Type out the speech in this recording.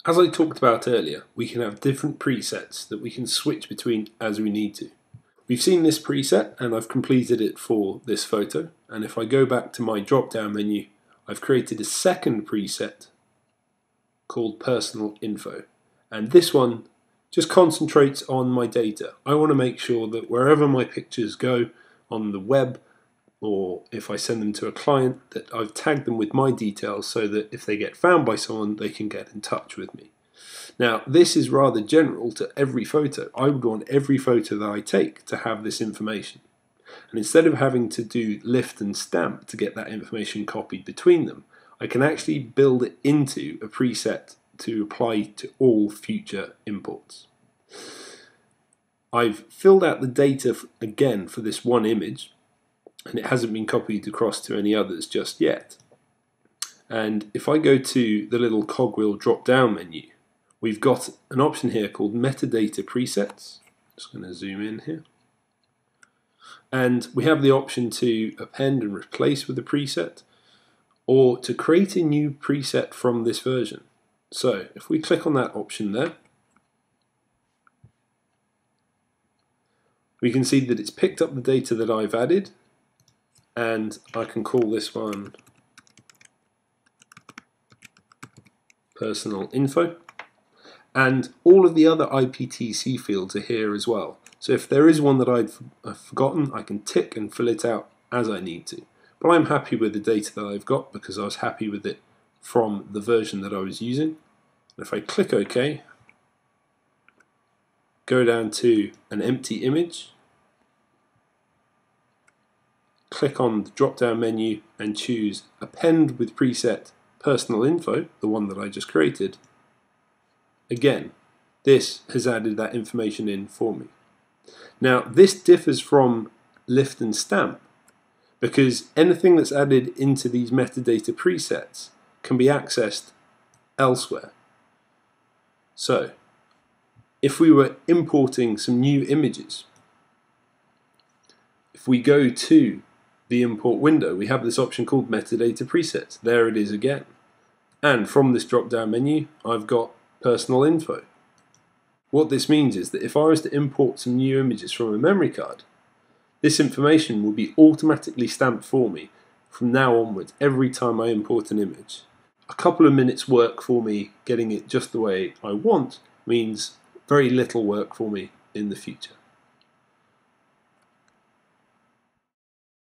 As I talked about earlier, we can have different presets that we can switch between as we need to. We've seen this preset and I've completed it for this photo, and if I go back to my drop down menu, I've created a second preset called personal info, and this one just concentrates on my data. I want to make sure that wherever my pictures go on the web, or if I send them to a client, that I've tagged them with my details so that if they get found by someone, they can get in touch with me. Now, this is rather general to every photo. I would want every photo that I take to have this information. And instead of having to do lift and stamp to get that information copied between them, I can actually build it into a preset to apply to all future imports. I've filled out the data again for this one image, and it hasn't been copied across to any others just yet. And if I go to the little cogwheel drop down menu, we've got an option here called Metadata Presets. Just going to zoom in here. And we have the option to append and replace with a preset, or to create a new preset from this version. So if we click on that option there, we can see that it's picked up the data that I've added, and I can call this one personal info. And all of the other IPTC fields are here as well. So if there is one that I've forgotten, I can tick and fill it out as I need to. But I'm happy with the data that I've got because I was happy with it from the version that I was using. And if I click OK, go down to an empty image, click on the drop down menu and choose append with preset personal info, the one that I just created. Again, this has added that information in for me. Now, this differs from lift and stamp because anything that's added into these metadata presets can be accessed elsewhere. So, if we were importing some new images, if we go to the import window, we have this option called metadata presets. There it is again. And from this drop down menu, I've got personal info. What this means is that if I was to import some new images from a memory card, this information will be automatically stamped for me from now onwards every time I import an image. A couple of minutes work for me getting it just the way I want means very little work for me in the future.